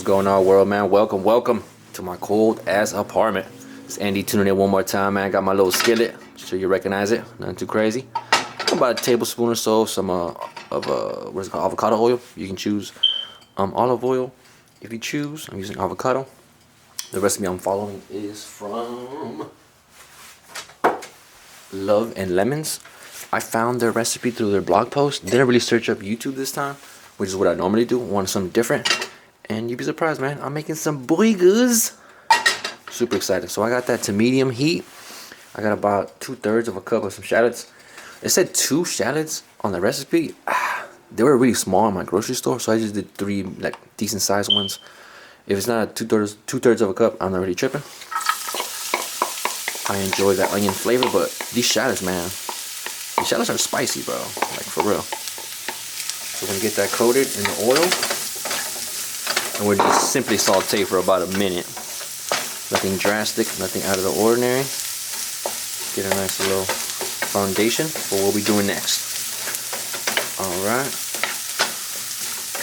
going on, world, man? Welcome to my cold ass apartment. It's Andy tuning in one more time, man. Got my little skillet. Sure you recognize it. Nothing too crazy. About a tablespoon or so of some what is it called? Avocado oil. You can choose olive oil if you choose. I'm using avocado. The recipe I'm following is from Love and Lemons. I found their recipe through their blog post. Didn't really search up YouTube this time, which is what I normally do. Want something different. And you'd be surprised, man. I'm making some burgers. Super excited. So I got that to medium heat. I got about 2/3 of a cup of some shallots. It said 2 shallots on the recipe. They were really small in my grocery store, so I just did 3 like decent sized ones. If it's not a 2/3 of a cup, I'm not really tripping. I enjoy that onion flavor, but these shallots, man, these shallots are spicy, bro. Like, for real. So we're gonna get that coated in the oil, and we're just simply saute for about a minute. Nothing drastic, nothing out of the ordinary. Get a nice little foundation for what we're doing next. Alright.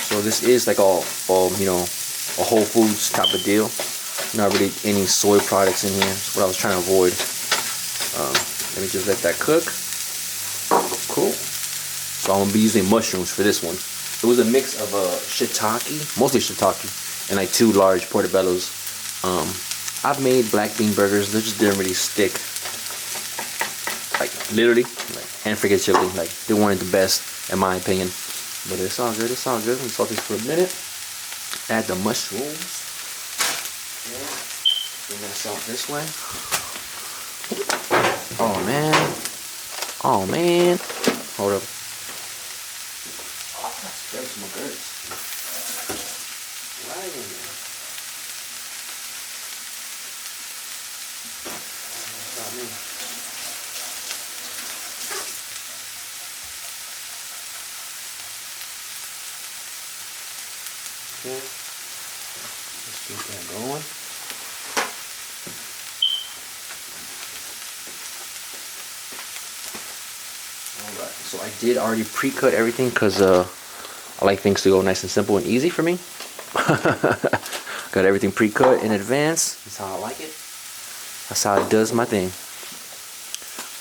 So this is like all you know, a Whole Foods type of deal. Not really any soy products in here. That's what I was trying to avoid. Let me just let that cook. Cool. So I'm gonna be using mushrooms for this one. It was a mix of shiitake, mostly shiitake, and like 2 large portobellos. I've made black bean burgers. They just didn't really stick. Like literally, like, and forget chili. Like, they weren't the best in my opinion. But it's all good. It's all good. Let me saute this for a minute. Add the mushrooms. Okay. Bring that salt this way. Oh man. Oh man. Hold up. Oh, that's very small good. Right in there. That's not me. Okay. Let's get that going. Alright, so I did already pre-cut everything because I like things to go nice and simple and easy for me. Got everything pre-cut in advance. That's how I like it. That's how it does my thing.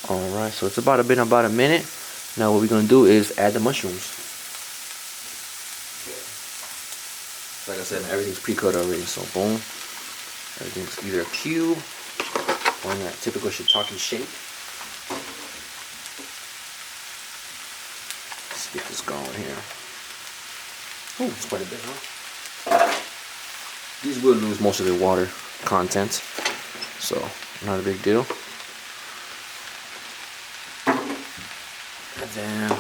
Alright, so it's about a minute. Now what we're going to do is add the mushrooms. Like I said, everything's pre-cut already, so boom. Everything's either a cube or in that typical shiitake shape. Let's get this going here. Oh, it's quite a bit, huh? These will lose most of their water content, so not a big deal. And then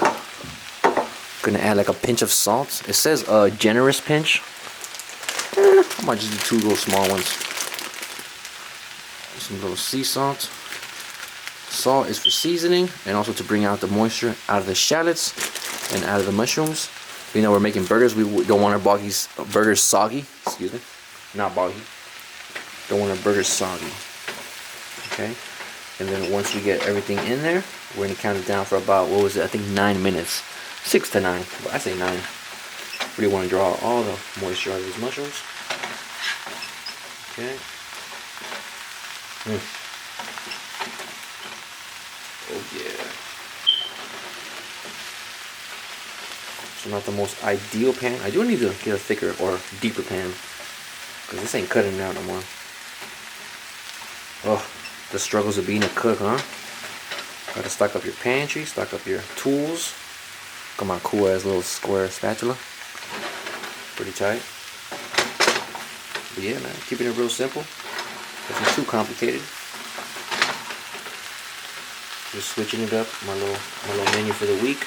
I'm gonna add like a pinch of salt. It says a generous pinch. I might just do 2 little small ones. Some little sea salt. Salt is for seasoning and also to bring out the moisture out of the shallots and out of the mushrooms. You know, we're making burgers. We don't want our burgers soggy. Excuse me. Not boggy. Don't want our burgers soggy. Okay. And then once we get everything in there, we're going to count it down for about, what was it? I think 9 minutes. 6 to 9. But I say 9. Really want to draw all the moisture out of these mushrooms. Okay. Oh yeah. So not the most ideal pan. I do need to get a thicker or deeper pan because this ain't cutting out no more. Oh, the struggles of being a cook, huh? Gotta stock up your pantry, stock up your tools. Got my cool ass little square spatula. Pretty tight. But yeah, man, keeping it real simple. Nothing too complicated. Just switching it up. My little menu for the week.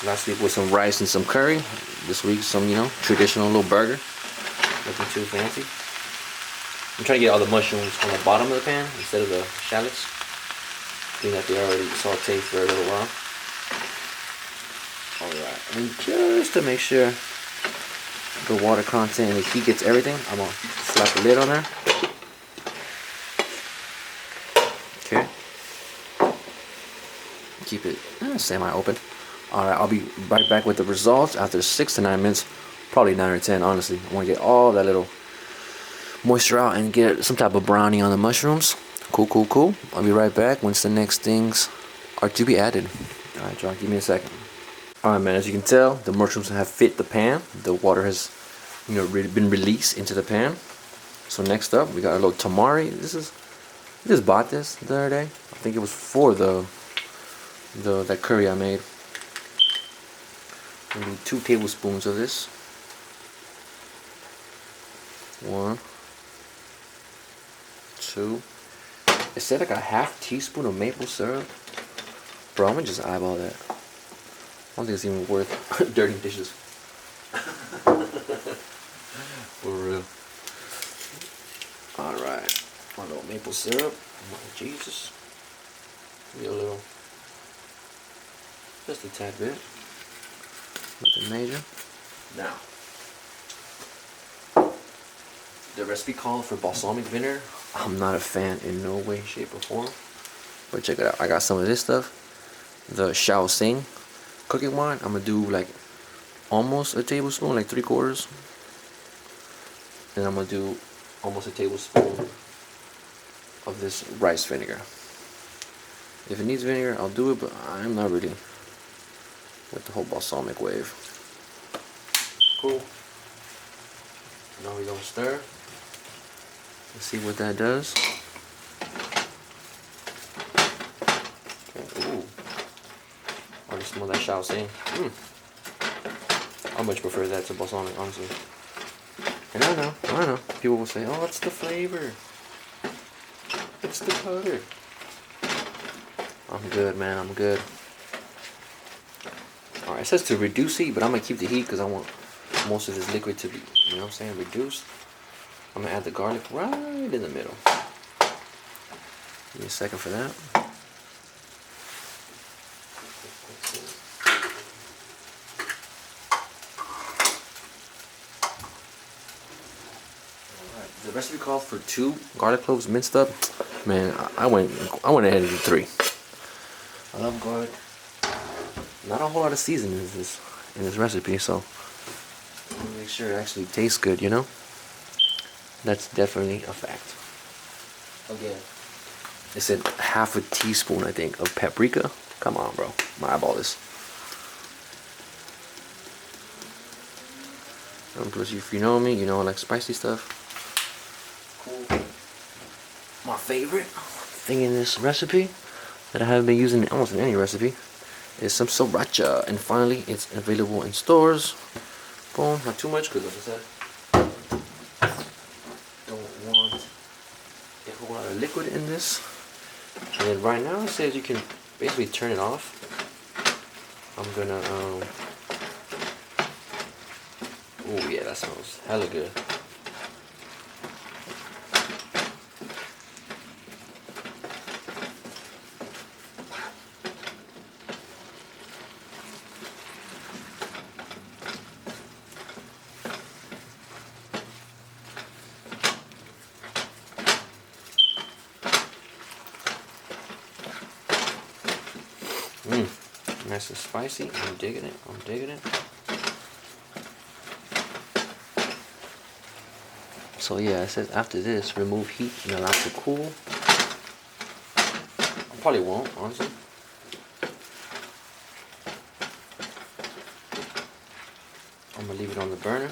Last week was some rice and some curry. This week some, you know, traditional little burger. Nothing too fancy. I'm trying to get all the mushrooms on the bottom of the pan instead of the shallots. Being that they already sauteed for a little while. Alright, and just to make sure the water content and the heat gets everything, I'm gonna slap the lid on there. Okay. Keep it semi-open. Alright, I'll be right back with the results after 6 to 9 minutes Probably 9 or 10, honestly. I want to get all that little moisture out and get some type of brownie on the mushrooms. Cool, cool, cool. I'll be right back once the next things are to be added. Alright, John, give me a second. Alright, man, as you can tell, the mushrooms have fit the pan. The water has, you know, been released into the pan. So next up, we got a little tamari. I just bought this the other day. I think it was for that curry I made. We need 2 tablespoons of this. 1, 2. It said like a ½ teaspoon of maple syrup. Bro, I'm gonna just eyeball that. I don't think it's even worth dirty dishes. For real. Alright. A little maple syrup. Oh, Jesus. Maybe a little. Just a tad bit. Nothing major. Now. The recipe called for balsamic vinegar. I'm not a fan in no way, shape, or form. But check it out. I got some of this stuff. The Shao Sing cooking wine. I'm gonna do like almost a tablespoon, like 3/4. Then I'm gonna do almost a tablespoon of this rice vinegar. If it needs vinegar, I'll do it, but I'm not really with the whole balsamic wave. Cool. Now we're gonna stir. Let's see what that does. Okay. Ooh. I just smell that Shao Sing. I much prefer that to balsamic, honestly. And I know. People will say, oh, it's the flavor. It's the color. I'm good, man. I'm good. Alright, it says to reduce heat, but I'm going to keep the heat because I want most of this liquid to be, you know what I'm saying, reduced. I'm going to add the garlic right in the middle. Give me a second for that. Alright, the recipe called for 2 garlic cloves minced up. Man, I went ahead and did 3. I love garlic. Not a whole lot of seasoning in this recipe, so make sure it actually tastes good, you know? That's definitely a fact. Again, it said ½ teaspoon, I think, of paprika. Come on, bro. My eyeball this. And plus, if you know me, you know I like spicy stuff. Cool. My favorite thing in this recipe that I haven't been using almost in any recipe is some sriracha, and finally it's available in stores. Boom, not too much because, like I said, don't want a whole lot of liquid in this. And then right now it says you can basically turn it off. I'm gonna oh yeah, that smells hella good. Nice and spicy. I'm digging it. I'm digging it. So yeah, it says after this, remove heat and allow to cool. I probably won't, honestly. I'm gonna leave it on the burner.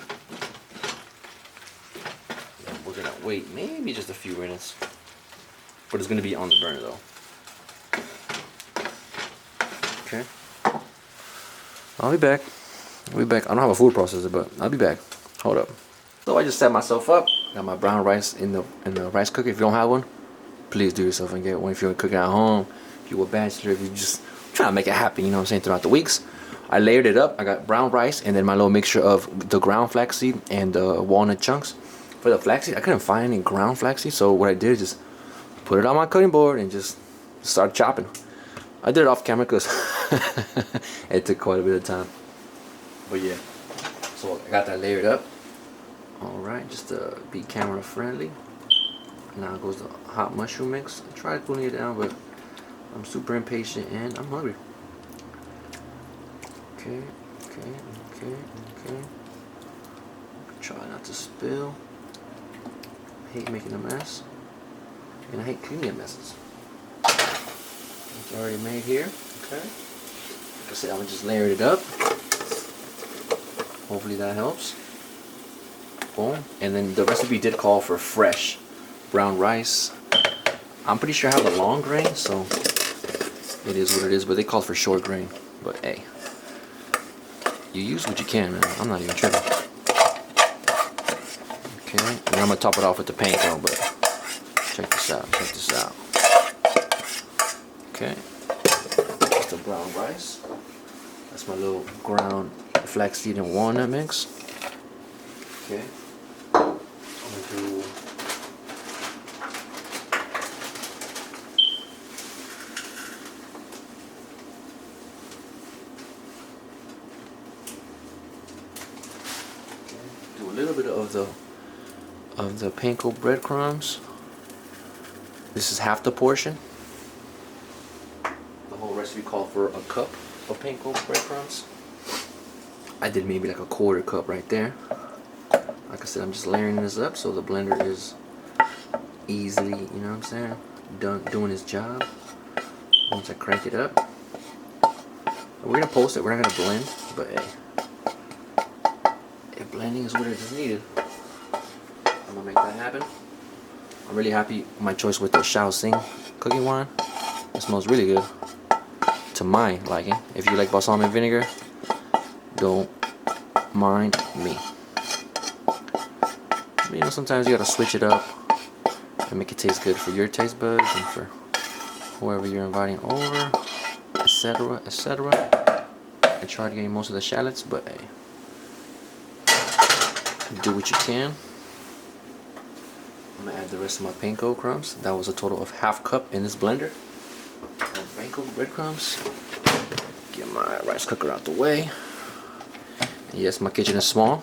And we're gonna wait maybe just a few minutes. But it's gonna be on the burner though. Okay. I'll be back. I don't have a food processor, but I'll be back. Hold up. So I just set myself up. Got my brown rice in the rice cooker. If you don't have one, please do yourself and get one. If you're cooking at home, if you're a bachelor, if you're just trying to make it happen, you know what I'm saying, throughout the weeks. I layered it up. I got brown rice and then my little mixture of the ground flaxseed and the walnut chunks. For the flaxseed, I couldn't find any ground flaxseed, so what I did is just put it on my cutting board and just start chopping. I did it off camera because it took quite a bit of time. But yeah, so I got that layered up. Alright, just to be camera friendly. Now goes the hot mushroom mix. I tried cooling it down, but I'm super impatient and I'm hungry. Okay. Try not to spill. I hate making a mess. And I hate cleaning messes. It's already made here. Okay. Like I said, I'm gonna just layer it up. Hopefully that helps. Boom. And then the recipe did call for fresh brown rice. I'm pretty sure I have a long grain, so it is what it is. But they called for short grain. But hey, you use what you can, man. I'm not even tripping. Okay. And I'm gonna top it off with the panko, but check this out. Check this out. Okay. That's the brown rice. That's my little ground flaxseed and walnut mix. Okay. I'm gonna do a little bit of the panko breadcrumbs. This is half the portion. The whole recipe called for a cup of panko breadcrumbs. I did maybe like a quarter cup right there. Like I said, I'm just layering this up so the blender is easily, you know what I'm saying, doing its job. Once I crank it up, we're gonna post it. We're not gonna blend, but hey, if blending is what it is needed, I'm gonna make that happen. I'm really happy with my choice with the Shaoxing cooking wine. It smells really good to my liking. If you like balsamic vinegar, don't mind me. You know, sometimes you gotta switch it up and make it taste good for your taste buds and for whoever you're inviting over, etc., etc. I try to get most of the shallots, but hey, do what you can. I'm gonna add the rest of my panko crumbs. That was a total of half cup in this blender of panko breadcrumbs. Get my rice cooker out the way. And yes, my kitchen is small.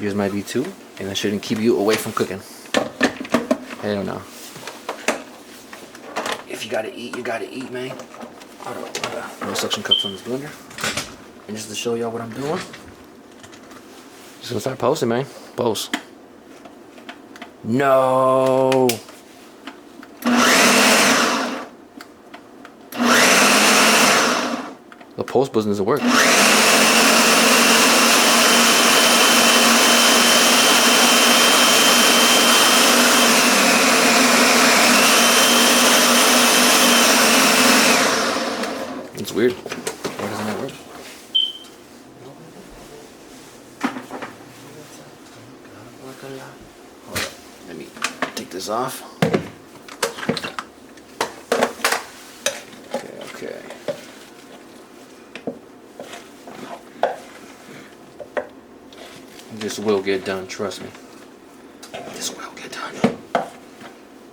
Yours might be too, and that shouldn't keep you away from cooking. Hell no. If you gotta eat, you gotta eat, man. No suction cups on this blender. And just to show y'all what I'm doing, just gonna start posting, man. Post. No. The post button doesn't work. It's weird. Why doesn't that work? Hold up. Let me take this off. Okay. This will get done, trust me. This will get done.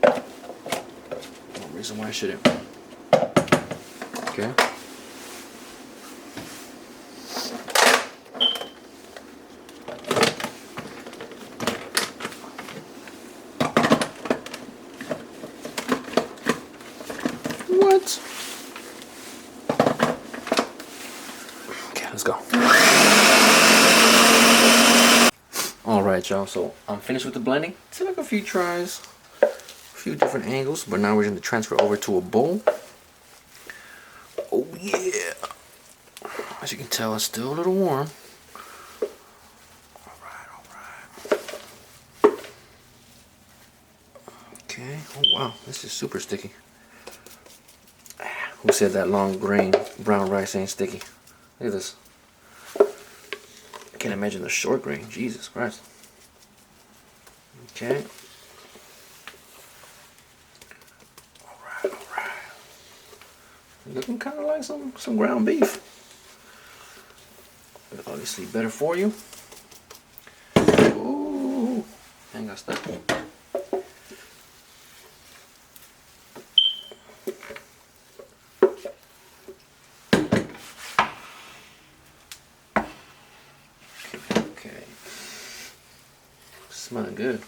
No reason why I shouldn't. Okay. What? Okay, let's go. Alright, y'all, so I'm finished with the blending. It took like a few tries, a few different angles, but now we're going to transfer over to a bowl. Oh yeah! As you can tell, it's still a little warm. Alright. Okay, oh wow, this is super sticky. Who said that long grain brown rice ain't sticky? Look at this. I can't imagine the short grain. Jesus Christ. Okay. Alright. Looking kind of like some ground beef. But obviously better for you. Ooh. I ain't got stuck. Smelling good.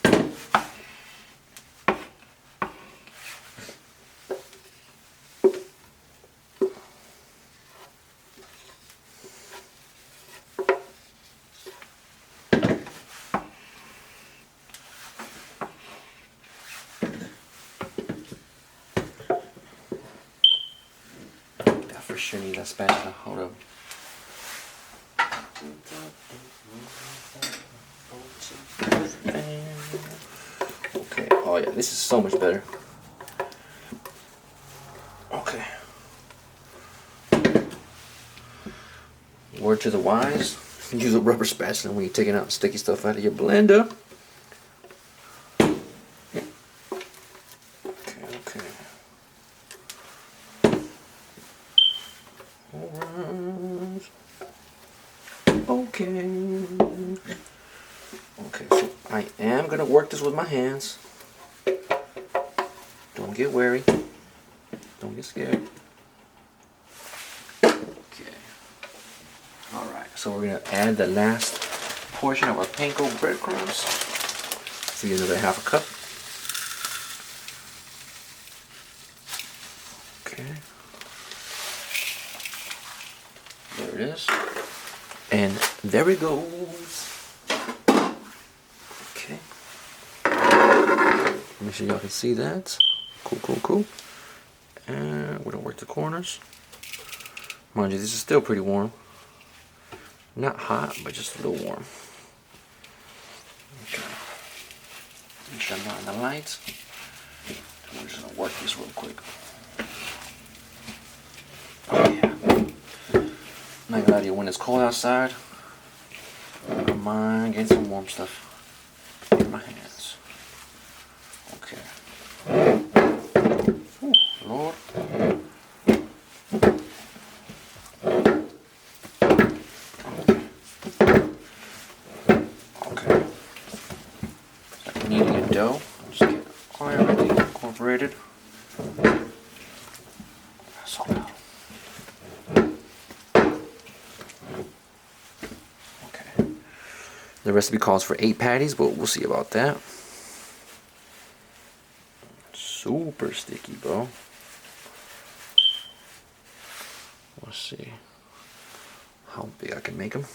sure need that spatula. Hold up. Okay. Oh yeah, this is so much better. Okay. Word to the wise: use a rubber spatula when you're taking out sticky stuff out of your blender. Okay. Alright. Okay. Okay, so I am gonna work this with my hands. Don't get wary. Don't get scared. Okay. Alright, so we're gonna add the last portion of our panko breadcrumbs. So you get another half a cup. Okay. There it is. And there it goes. Okay. Make sure y'all can see that. Cool. And we're gonna work the corners. Mind you, this is still pretty warm. Not hot, but just a little warm. Okay. Make sure I'm not in the lights. And we're just gonna work this real quick. Oh yeah. I'm not gonna lie to you, when it's cold outside, I don't mind getting some warm stuff in my hands. Okay. Ooh, Lord. Okay. Like kneading a dough. Just get everything incorporated. That's all out. Okay. The recipe calls for 8 patties, but we'll see about that. Super sticky, bro. Let's see how big I can make them.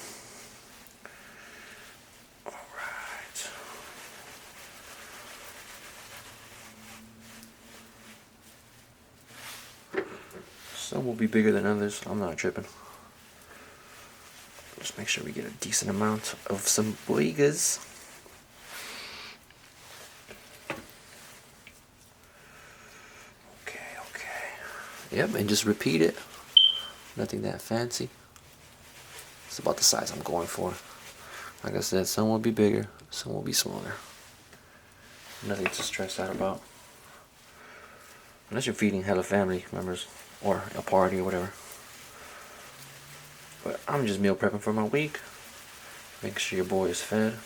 Alright. Some will be bigger than others. I'm not tripping. Just make sure we get a decent amount of some boigas. Okay. Yep, and just repeat it. Nothing that fancy. It's about the size I'm going for. Like I said, some will be bigger, some will be smaller. Nothing to stress out about. Unless you're feeding hella family members or a party or whatever. But I'm just meal prepping for my week. Making sure your boy is fed.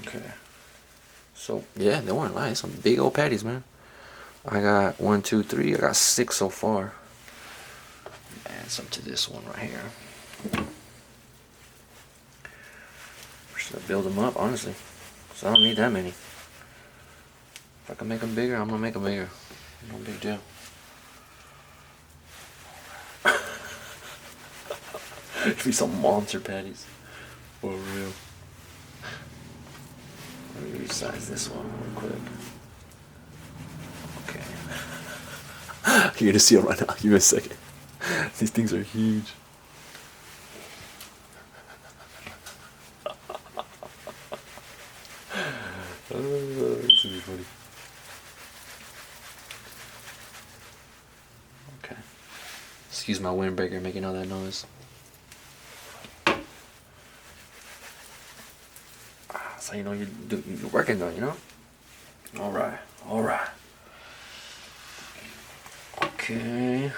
Okay. So yeah, they weren't lying. Some big old patties, man. I got 1, 2, 3. I got 6 so far. Add some to this one right here. Should I build them up, honestly? So I don't need that many. If I can make them bigger, I'm gonna make them bigger. No big deal. It'd be some monster patties. For real. Let me resize this one real quick. Okay. You're gonna see them right now. Give me a second. These things are huge. This will be funny. Okay. Excuse my windbreaker making all that noise. So you know you're working though, you know? Alright. Okay.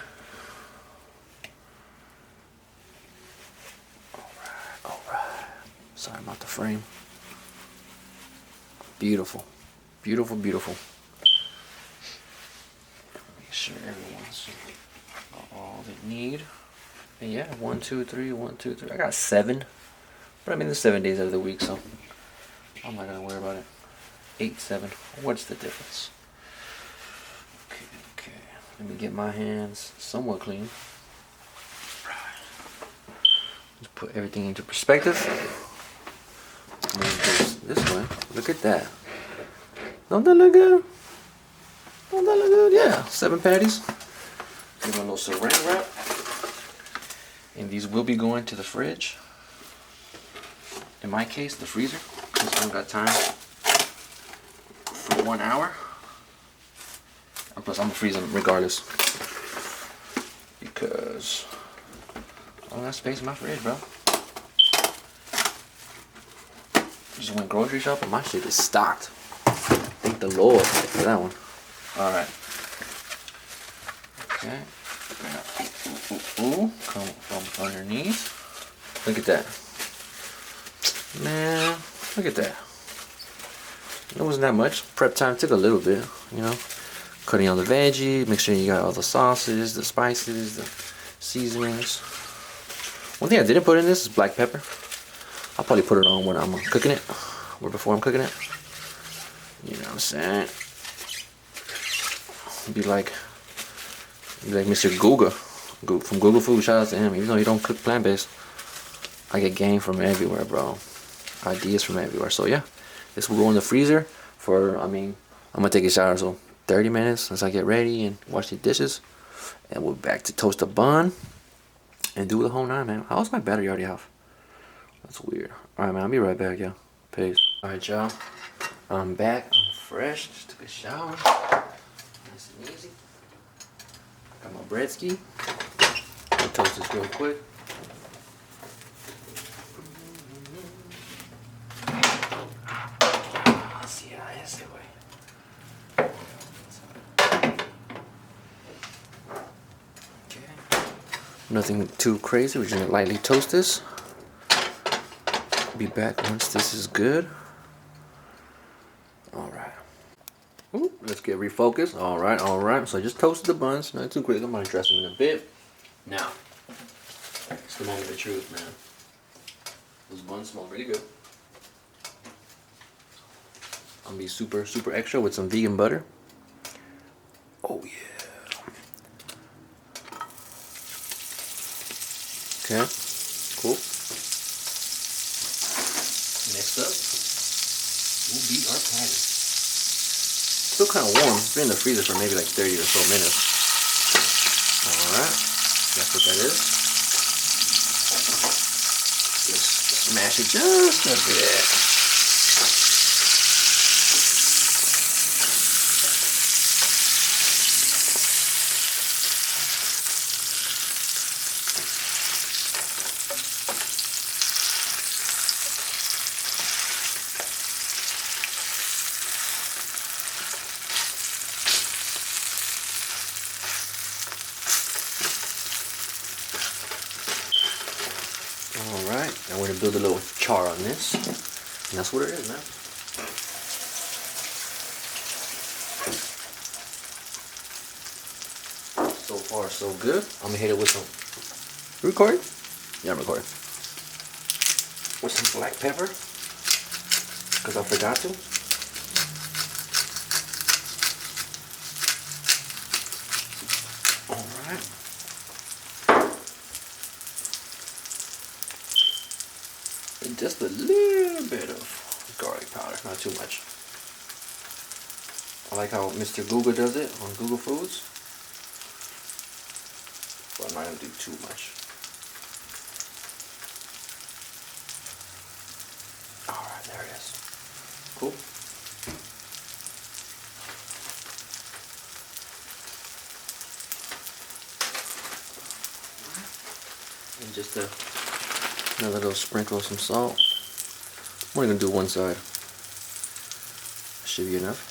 Alright. Sorry about the frame. Beautiful. Beautiful. Make sure everyone's got all they need. And yeah, 1, 2, 3, 1, 2, 3. I got 7 But I mean, there's 7 days out of the week, so I'm not gonna worry about it. 8, 7. What's the difference? Okay. Let me get my hands somewhat clean. Let's put everything into perspective. Move this way. Look at that. Don't that look good? Don't that look good? Yeah. 7 patties. Give them a little saran wrap. And these will be going to the fridge. In my case, the freezer, because I don't got time for 1 hour. And plus, I'm gonna freeze them regardless, because I don't got space in my fridge, bro. Just went grocery shopping. My shit is stocked. Thank the Lord for that one. All right. Okay. Come from underneath. Look at that. Man, look at that. It wasn't that much. Prep time took a little bit, you know. Cutting on the veggie, make sure you got all the sauces, the spices, the seasonings. One thing I didn't put in this is black pepper. I'll probably put it on when I'm cooking it, or before I'm cooking it. You know what I'm saying? Be like Mr. Guga from Google Food. Shout out to him. Even though he don't cook plant-based, I get game from everywhere, bro. Ideas from everywhere. So yeah, this will go in the freezer for, I mean, I'm gonna take a shower, so 30 minutes as I get ready and wash the dishes, and we're back to toast a bun and do the whole nine, man. How's my battery already off? That's weird. All right, man, I'll be right back, y'all. Peace. All right, y'all, I'm back. I'm fresh. Just took a shower. Nice and easy. Got my bread ski. I'll toast this real quick. Nothing too crazy. We're just gonna lightly toast this. Be back once this is good. All right. Ooh, let's get refocused. All right. So I just toasted the buns. Not too quick. I'm gonna dress them in a bit. Now, it's the moment of truth, man. Those buns smell really good. I'm gonna be super extra with some vegan butter. Oh yeah. Okay, cool. Next up will be our patty. Still kind of warm. It's been in the freezer for maybe like 30 or so minutes. Alright, that's what that is. Just smash it just a bit. Alright, and we're going to build a little char on this. And that's what it is, man. So far, so good. I'm going to hit it with some... Record? Yeah, I'm recording. With some black pepper. Because I forgot to. Alright. And just a little bit of garlic powder, not too much. I like how Mr. Google does it on Google Foods. But I'm not going to do too much. Alright, there it is. Cool. And just another little sprinkle of some salt. We're going to do one side. Should be enough.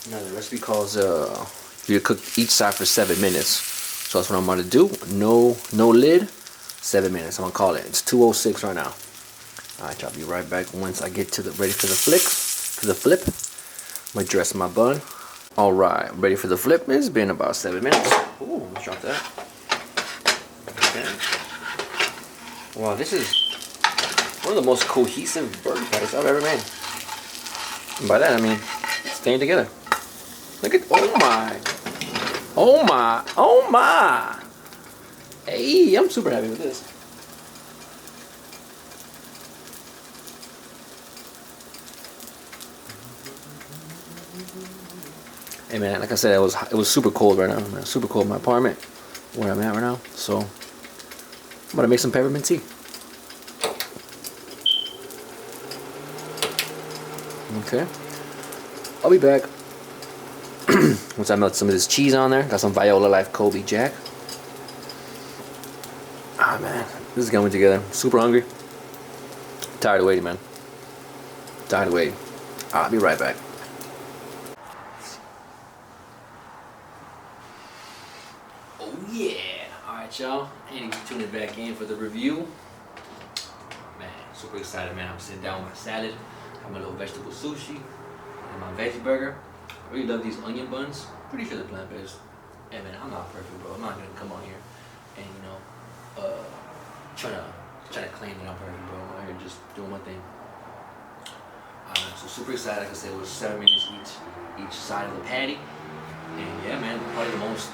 Okay. Now the recipe calls you cook each side for 7 minutes. So that's what I'm going to do. No lid. 7 minutes. I'm going to call it. It's 2:06 right now. Alright, I'll be right back once I get to ready for the flip. I'm going to dress my bun. All right, ready for the flip. It's been about 7 minutes. Ooh, let's drop that. Okay. Wow, this is one of the most cohesive burger patties I've ever made. And by that I mean staying together. Look at, oh my. Oh my, oh my. Hey, I'm super happy with this. Hey man, like I said, it was super cold right now. Man. Super cold in my apartment where I'm at right now. So I'm gonna make some peppermint tea. Okay, I'll be back once I melt some of this cheese on there. Got some Viola Life Kobe Jack. Ah man, this is coming together. Super hungry. Tired of waiting, man. Tired of waiting. I'll be right back. Oh yeah! Alright y'all, and you tuning back in for the review. Man, super excited, man. I'm sitting down with my salad, have my little vegetable sushi, and my veggie burger. I really love these onion buns. Pretty sure they're plant-based. Hey man, I'm not perfect, bro. I'm not gonna come on here and trying to claim that I'm perfect, bro. I'm out here just doing my thing. So super excited. Like I said, it was 7 minutes each side of the patty, and yeah, man, probably the most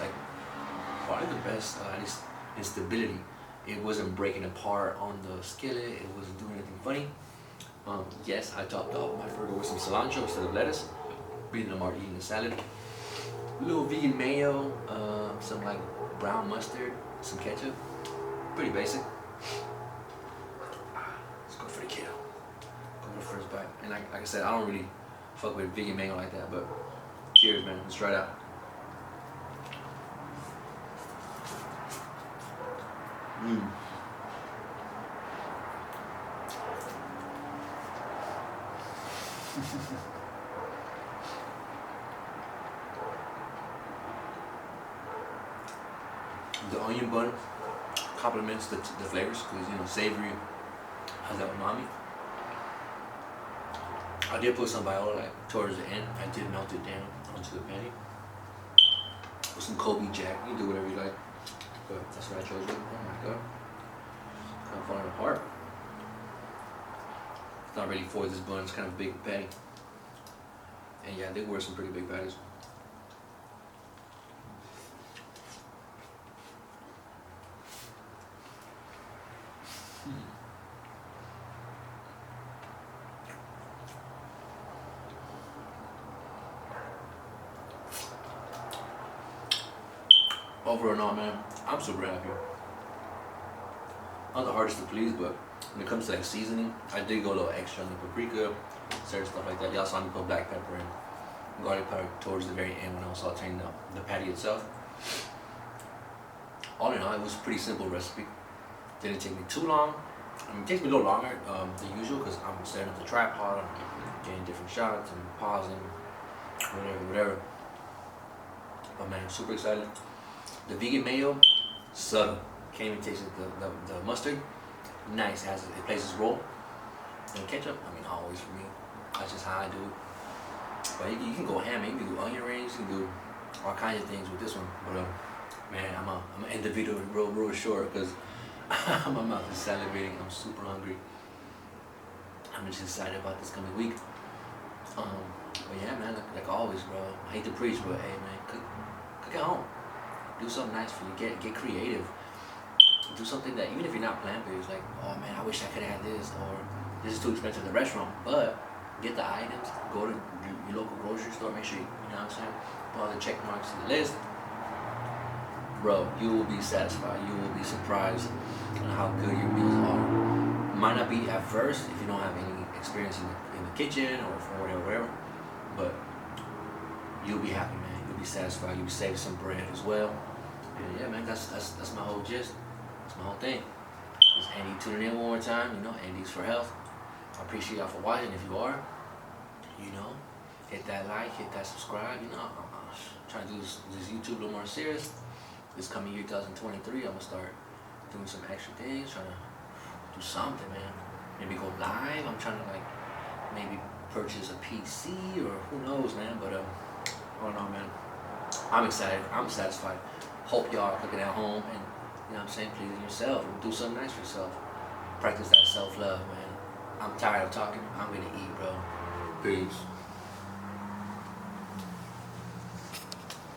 probably the best, at least in stability. It wasn't breaking apart on the skillet. It wasn't doing anything funny. Yes, I topped off my burger with some cilantro instead of lettuce. Breathing them out, eating the salad. A little vegan mayo, some like brown mustard, some ketchup. Pretty basic. Let's go for the kill. Go for the first bite. And like I said, I don't really fuck with vegan mayo like that, but cheers, man. Let's try it out. The onion bun complements the flavors because savory has that umami. I did put some Viola like towards the end. I did melt it down onto the patty with some Kobe Jack. You can do whatever you like, but that's what I chose. Oh my god, kind of falling apart. It's not really for this bun. It's kind of a big patty, and yeah, they were some pretty big patties. Overall, man, I'm super happy. Not the hardest to please, but when it comes to like seasoning, I did go a little extra on the paprika, certain stuff like that. Y'all saw me put black pepper and garlic powder towards the very end when I was sauteing the patty itself. All in all, it was a pretty simple recipe. Didn't take me too long. I mean, it takes me a little longer than usual because I'm setting up the tripod, I'm getting different shots and pausing, whatever. But man, I'm super excited. The vegan mayo, subtle. Can't even taste the mustard. Nice, it plays its role. And ketchup, I mean, always for me. That's just how I do it. But you can go ham, you can do onion rings, you can do all kinds of things with this one. But man, I'm gonna end the video real short because my mouth is salivating. I'm super hungry. I'm just excited about this coming week. But yeah, man, like always, bro. I hate to preach, but hey, man, cook at home. Do something nice for you. Get creative. Do something that even if you're not plant-based, like, oh man, I wish I could have this, or this is too expensive at the restaurant. But get the items. Go to your local grocery store. Make sure you know what I'm saying. Put all the check marks in the list. Bro, you will be satisfied. You will be surprised on how good your meals are. Might not be at first if you don't have any experience in the kitchen or whatever, but you'll be happy, man. You'll be satisfied. You'll save some bread as well. And yeah, man, that's my whole gist. That's my whole thing. Just Andy tuning in one more time. Andy's for health. I appreciate y'all for watching. If you are, hit that like, hit that subscribe. I'm trying to do this YouTube a little more serious. This coming year 2023, I'm gonna start doing some extra things, trying to do something, man. Maybe go live. I'm trying to maybe purchase a PC or who knows, man. But I don't know, man. I'm excited. I'm satisfied. Hope y'all are cooking at home and, you know what I'm saying, pleasing yourself and do something nice for yourself. Practice that self-love, man. I'm tired of talking. I'm gonna eat, bro. Peace.